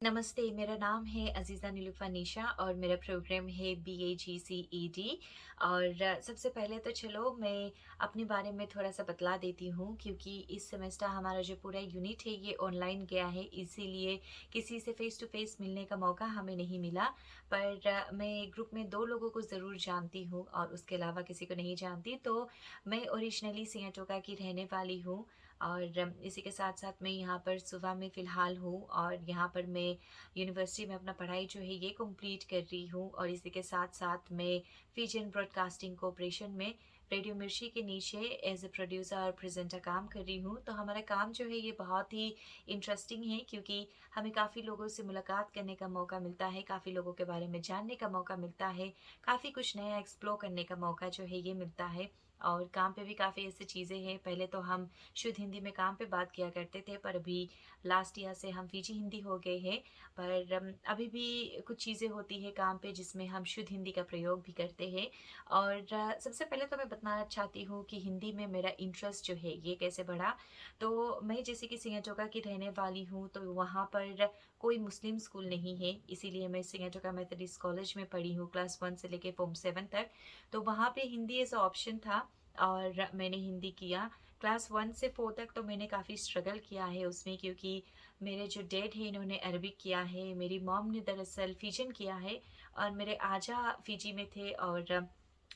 नमस्ते, मेरा नाम है अज़ीज़ा नीलूफ़र निशा और मेरा प्रोग्राम है BAGCED। और सबसे पहले तो चलो मैं अपने बारे में थोड़ा-सा बतला देती हूँ, क्योंकि इस सेमेस्टर हमारा जो पूरा यूनिट है ये ऑनलाइन गया है, इसीलिए किसी से फ़ेस टू फ़ेस मिलने का मौका हमें नहीं मिला। पर मैं ग्रुप में 2 लोगों को ज़रूर जानती हूँ और उसके अलावा किसी को नहीं जानती। तो मैं ओरिजिनली सिंगाटोका की रहने वाली हूँ और इसी के साथ-साथ मैं यहाँ पर सुबह में फ़िलहाल हूँ और यहाँ पर मैं यूनिवर्सिटी में अपना पढ़ाई जो है ये कंप्लीट कर रही हूँ। और इसी के साथ-साथ मैं फिजियन ब्रॉडकास्टिंग कॉर्पोरेशन में रेडियो मिर्ची के नीचे एज़ अ प्रोड्यूसर और प्रेज़ेंटर काम कर रही हूँ। तो हमारा काम जो है ये बहुत ही इंटरेस्टिंग है, क्योंकि हमें काफ़ी लोगों से मुलाकात करने का मौका मिलता है, काफ़ी लोगों के बारे में जानने का मौका मिलता है, काफ़ी कुछ नया एक्सप्लोर करने का मौका जो है ये मिलता है। और काम पे भी काफ़ी ऐसी चीज़ें हैं, पहले तो हम शुद्ध हिंदी में काम पे बात किया करते थे, पर अभी लास्ट ईयर से हम फ़िजी हिंदी हो गए हैं। पर अभी भी कुछ चीज़ें होती हैं काम पे जिसमें हम शुद्ध हिंदी का प्रयोग भी करते हैं। और सबसे पहले तो मैं बताना चाहती हूँ कि हिंदी में मेरा इंटरेस्ट जो है ये कैसे बढ़ा। तो मैं जैसे कि सिंगाटोका की रहने वाली हूँ, तो वहाँ पर कोई मुस्लिम स्कूल नहीं है, इसीलिए मैं सिंगाटोका मेथोडिस्ट कॉलेज में पढ़ी हूँ क्लास 1 से लेके फ़ॉर्म 7 तक। तो वहाँ पे हिंदी एज़ अ ऑप्शन था और मैंने हिंदी किया। क्लास 1 से 4 तक तो मैंने काफ़ी स्ट्रगल किया है उसमें, क्योंकि मेरे जो डैड हैं इन्होंने अरबिक किया है, मेरी मॉम ने दरअसल फिजियन किया है और मेरे आजा फिजी में थे और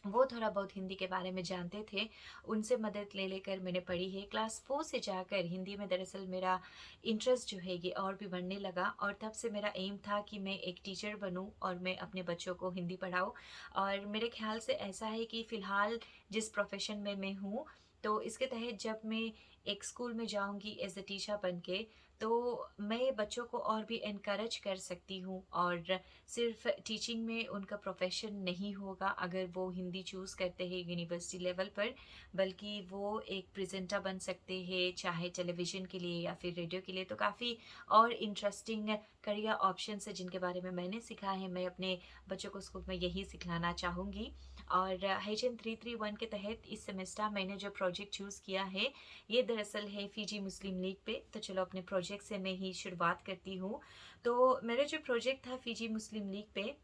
वो थोड़ा बहुत हिंदी के बारे में जानते थे। उनसे मदद ले लेकर मैंने पढ़ी है। क्लास 4 से जाकर हिंदी में दरअसल मेरा इंटरेस्ट जो है ये और भी बढ़ने लगा और तब से मेरा एम था कि मैं एक टीचर बनूँ और मैं अपने बच्चों को हिंदी पढ़ाऊँ। और मेरे ख़्याल से ऐसा है कि फ़िलहाल जिस प्रोफ़ेशन में मैं हूँ, तो इसके तहत जब मैं एक स्कूल में जाऊँगी एज़ अ टीचर बन के, तो मैं बच्चों को और भी एनकरेज कर सकती हूँ और सिर्फ़ टीचिंग में उनका प्रोफ़ेशन नहीं होगा अगर वो हिंदी चूज़ करते हैं यूनिवर्सिटी लेवल पर, बल्कि वो एक प्रेज़ेंटर बन सकते हैं, चाहे टेलीविज़न के लिए या फिर रेडियो के लिए। तो काफ़ी और इंटरेस्टिंग करियर ऑप्शंस हैं जिनके बारे में मैंने सीखा है, मैं अपने बच्चों को स्कूल में यही सिखलाना चाहूँगी। और HN 331 के तहत इस सेमेस्टर मैंने जो प्रोजेक्ट चूज़ किया है, ये दरअसल है फ़िजी मुस्लिम लीग पे। तो चलो अपने प्रोजेक्ट से मैं ही शुरुआत करती हूँ। तो मेरा जो प्रोजेक्ट था फ़िजी मुस्लिम लीग पे,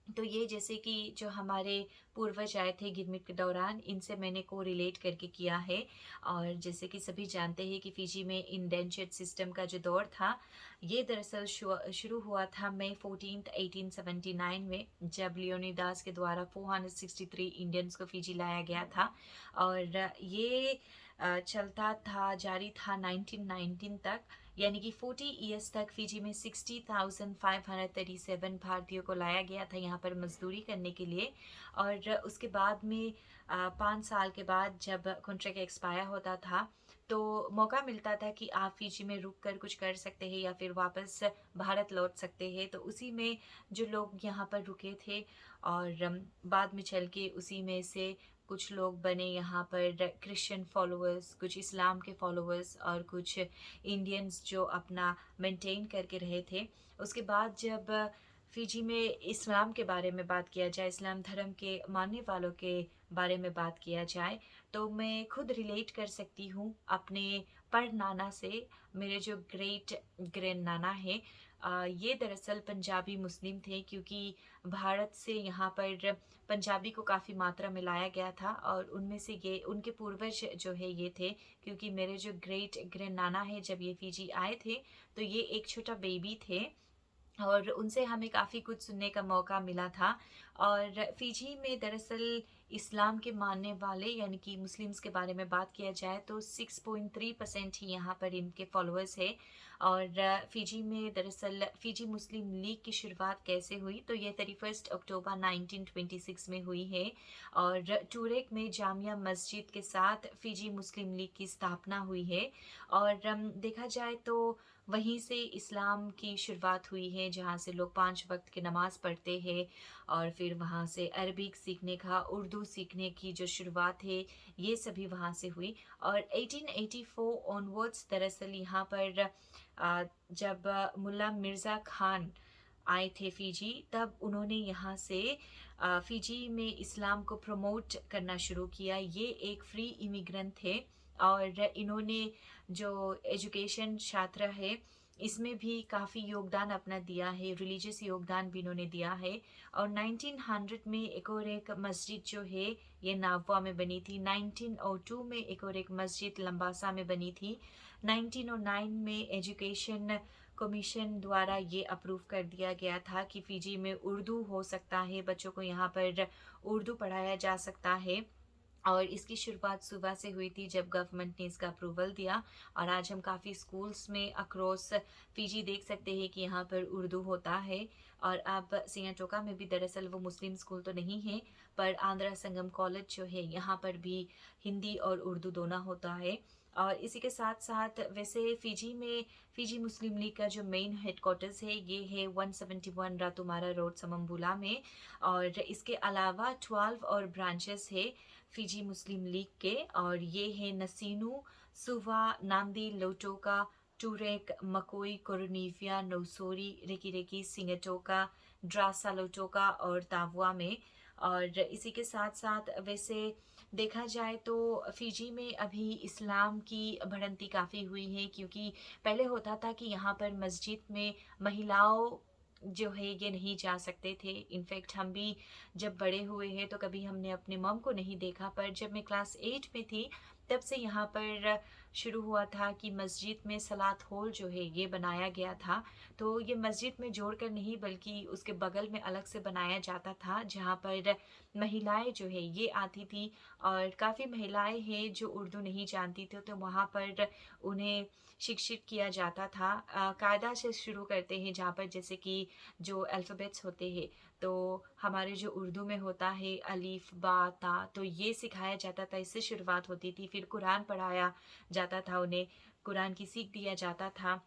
तो ये जैसे कि जो हमारे पूर्वज आए थे गिरमिट के दौरान, इनसे मैंने कोरिलेट करके किया है। और जैसे कि सभी जानते हैं कि फ़िजी में इंडेंचर्ड सिस्टम का जो दौर था, ये दरअसल शुरू हुआ था मई 14th 1879 में, जब लियोनिडास के द्वारा 463 इंडियंस को फ़िजी लाया गया था। और ये चलता था, जारी था 1919 तक, यानी कि 40 इयर्स तक फ़िजी में 60,537 भारतीयों को लाया गया था यहाँ पर मज़दूरी करने के लिए। और उसके बाद में 5 साल के बाद जब कॉन्ट्रैक्ट एक्सपायर होता था, तो मौका मिलता था कि आप फ़िजी में रुक कर कुछ कर सकते हैं या फिर वापस भारत लौट सकते हैं। तो उसी में जो लोग यहाँ पर रुके थे और बाद में चल के उसी में से कुछ लोग बने यहाँ पर क्रिश्चियन फॉलोअर्स, कुछ इस्लाम के फॉलोअर्स और कुछ इंडियंस जो अपना मेंटेन करके रहे थे। उसके बाद जब फ़िजी में इस्लाम के बारे में बात किया जाए, इस्लाम धर्म के मानने वालों के बारे में बात किया जाए, तो मैं खुद रिलेट कर सकती हूँ अपने परनाना से। मेरे जो ग्रेट ग्रैंड नाना हैं, ये दरअसल पंजाबी मुस्लिम थे, क्योंकि भारत से यहाँ पर पंजाबी को काफ़ी मात्रा में लाया गया था और उनमें से ये उनके पूर्वज जो है ये थे, क्योंकि मेरे जो ग्रेट ग्रैंड नाना है जब ये फ़िजी आए थे, तो ये एक छोटा बेबी थे और उनसे हमें काफ़ी कुछ सुनने का मौका मिला था। और फ़िजी में दरअसल इस्लाम के मानने वाले यानी कि मुस्लिम्स के बारे में बात किया जाए तो 6.3% ही यहाँ पर इनके फॉलोअर्स हैं। और फ़िजी में दरअसल फ़िजी मुस्लिम लीग की शुरुआत कैसे हुई, तो ये 31 अक्टूबर 1926 में हुई है और टूरेक में जामिया मस्जिद के साथ फ़िजी मुस्लिम लीग की स्थापना हुई है। और देखा जाए तो वहीं से इस्लाम की शुरुआत हुई है, जहाँ से लोग 5 वक़्त की नमाज़ पढ़ते हैं और फिर वहाँ से अरबिक सीखने का, उर्दू सीखने की जो शुरुआत है, ये सभी वहाँ से हुई। और 1884 ऑनवर्ड्स दरअसल यहाँ पर जब मुल्ला मिर्ज़ा खान आए थे फ़िजी, तब उन्होंने यहाँ से फ़िजी में इस्लाम को प्रमोट करना शुरू किया। ये एक फ्री इमिग्रेंट थे और इन्होंने जो एजुकेशन छात्र है, इसमें भी काफ़ी योगदान अपना दिया है, रिलीजियस योगदान भी इन्होंने दिया है। और 1900 में एक मस्जिद जो है ये नागवा में बनी थी। 1902 में एक मस्जिद लंबासा में बनी थी। 1909 में एजुकेशन कमीशन द्वारा ये अप्रूव कर दिया गया था कि फ़िजी में उर्दू हो सकता है, बच्चों को यहाँ पर उर्दू पढ़ाया जा सकता है। और इसकी शुरुआत सुबह से हुई थी जब गवर्नमेंट ने इसका अप्रूवल दिया। और आज हम काफ़ी स्कूल्स में अक्रॉस फ़िजी देख सकते हैं कि यहाँ पर उर्दू होता है। और अब सियाटोका में भी दरअसल वो मुस्लिम स्कूल तो नहीं है, पर आंध्रा संगम कॉलेज जो है यहाँ पर भी हिंदी और उर्दू दोनों होता है। और इसी के साथ साथ वैसे फ़िजी में फ़िजी मुस्लिम लीग का जो मेन हेडक्वार्टर्स है ये है 171 रातुमारा रोड समम्बुला में। और इसके अलावा 12 और ब्रांचेस है फ़िजी मुस्लिम लीग के, और ये है नसीनू, सुवा, नांदी, लोटोका, टूरेक, मकोई, कोरोनीविया, नौसोरी, रेकी रेकी, सिंगटोका, ड्रासा लोटोका और तावुआ में। और इसी के साथ साथ वैसे देखा जाए तो फ़िजी में अभी इस्लाम की बढ़ंती काफ़ी हुई है, क्योंकि पहले होता था कि यहाँ पर मस्जिद में महिलाओं जो है ये नहीं जा सकते थे। इनफैक्ट हम भी जब बड़े हुए हैं तो कभी हमने अपने मॉम को नहीं देखा, पर जब मैं क्लास 8 में थी तब से यहाँ पर शुरू हुआ था कि मस्जिद में सलात हॉल जो है ये बनाया गया था। तो ये मस्जिद में जोड़कर नहीं बल्कि उसके बगल में अलग से बनाया जाता था, जहाँ पर महिलाएं जो है ये आती थी। और काफ़ी महिलाएं हैं जो उर्दू नहीं जानती थी, तो वहाँ पर उन्हें शिक्षित किया जाता था। कायदा से शुरू करते हैं, जहाँ पर जैसे कि जो अल्फ़ाबेट्स होते हैं, तो हमारे जो उर्दू में होता है अलीफ, बा, ता, तो ये सिखाया जाता था, इससे शुरुआत होती थी। फिर कुरान पढ़ाया जाता था उन्हें, कुरान की सीख दिया जाता था।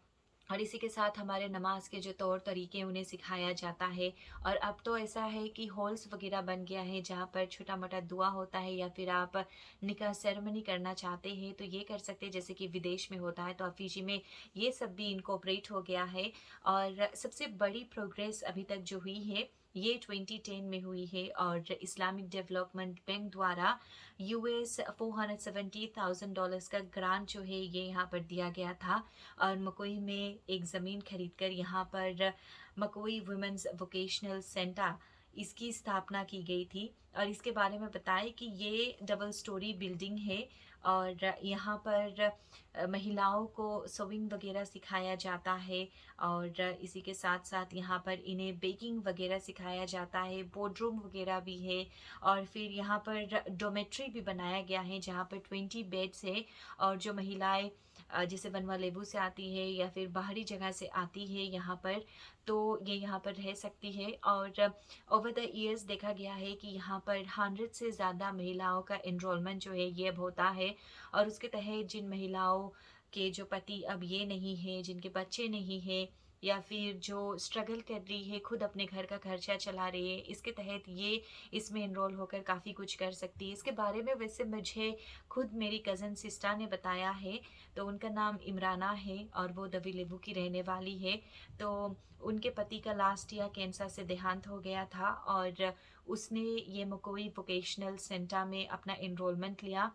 और इसी के साथ हमारे नमाज के जो तौर तरीके उन्हें सिखाया जाता है। और अब तो ऐसा है कि हॉल्स वगैरह बन गया है, जहाँ पर छोटा मोटा दुआ होता है, या फिर आप निकाह सेरेमनी करना चाहते हैं तो ये कर सकते हैं, जैसे कि विदेश में होता है। तो अब फ़िजी में ये सब भी इनकॉर्पोरेट हो गया है। और सबसे बड़ी प्रोग्रेस अभी तक जो हुई है ये 2010 में हुई है, और इस्लामिक डेवलपमेंट बैंक द्वारा यूएस $470,000 का ग्रांट जो है ये यहाँ पर दिया गया था। और मकोई में एक ज़मीन खरीदकर यहाँ पर मकोई वुमेन्स वोकेशनल सेंटर इसकी स्थापना की गई थी। और इसके बारे में बताएं कि ये डबल स्टोरी बिल्डिंग है, और यहाँ पर महिलाओं को सेविंग वगैरह सिखाया जाता है। और इसी के साथ साथ यहाँ पर इन्हें बेकिंग वगैरह सिखाया जाता है, बोर्डरूम वगैरह भी है। और फिर यहाँ पर डोमेट्री भी बनाया गया है, जहाँ पर 20 बेड्स है। और जो महिलाएं जैसे बनवा लेबू से आती है या फिर बाहरी जगह से आती है यहाँ पर, तो ये यहाँ पर रह सकती है। और ओवर द ईयर्स देखा गया है कि यहाँ पर 100 से ज़्यादा महिलाओं का एनरोलमेंट जो है ये अब होता है। और उसके तहत जिन महिलाओं के जो पति अब ये नहीं है, जिनके बच्चे नहीं हैं, या फिर जो स्ट्रगल कर रही है, खुद अपने घर का खर्चा चला रही है, इसके तहत ये इसमें इनरोल होकर काफ़ी कुछ कर सकती है। इसके बारे में वैसे मुझे खुद मेरी कज़न सिस्टर ने बताया है। तो उनका नाम इमराना है और वो दवी लेबू की रहने वाली है। तो उनके पति का लास्ट ईयर कैंसर से देहांत हो गया था, और उसने ये मकोई वोकेशनल सेंटर में अपना इनरोलमेंट लिया।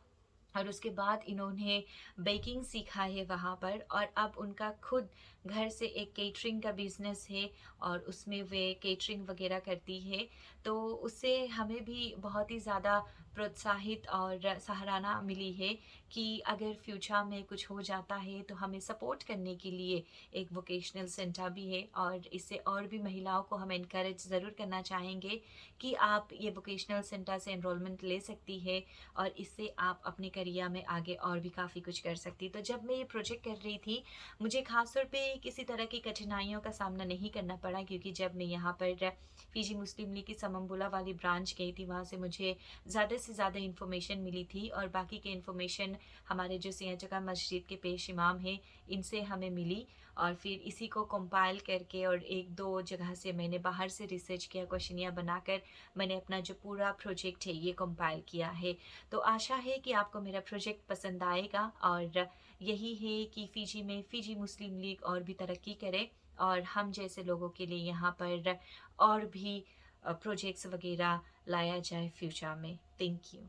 और उसके बाद इन्होंने बेकिंग सीखा है वहाँ पर, और अब उनका खुद घर से एक केटरिंग का बिज़नेस है, और उसमें वे केटरिंग वगैरह करती है। तो उससे हमें भी बहुत ही ज़्यादा प्रोत्साहित और सराहना मिली है कि अगर फ्यूचर में कुछ हो जाता है तो हमें सपोर्ट करने के लिए एक वोकेशनल सेंटर भी है। और इससे और भी महिलाओं को हम इनकरेज ज़रूर करना चाहेंगे कि आप ये वोकेशनल सेंटर से एनरोलमेंट ले सकती है, और इससे आप अपने करियर में आगे और भी काफ़ी कुछ कर सकती। तो जब मैं ये प्रोजेक्ट कर रही थी, मुझे ख़ास तौर पे किसी तरह की कठिनाइयों का सामना नहीं करना पड़ा, क्योंकि जब मैं यहाँ पर फ़िजी मुस्लिम लीग की समम्बुला वाली ब्रांच गई थी, वहाँ से मुझे ज़्यादा से ज़्यादा इन्फॉर्मेशन मिली थी। और बाकी के इन्फॉर्मेशन हमारे जो सियाटोका मस्जिद के पेश इमाम हैं इनसे हमें मिली। और फिर इसी को कंपाइल करके और एक दो जगह से मैंने बाहर से रिसर्च किया, क्वेश्चनिया बनाकर मैंने अपना जो पूरा प्रोजेक्ट है ये कंपाइल किया है। तो आशा है कि आपको मेरा प्रोजेक्ट पसंद आएगा, और यही है कि फ़िजी में फ़िजी मुस्लिम लीग और भी तरक्की करे, और हम जैसे लोगों के लिए यहाँ पर और भी प्रोजेक्ट्स वगैरह लाया जाए फ्यूचर में। Thank you.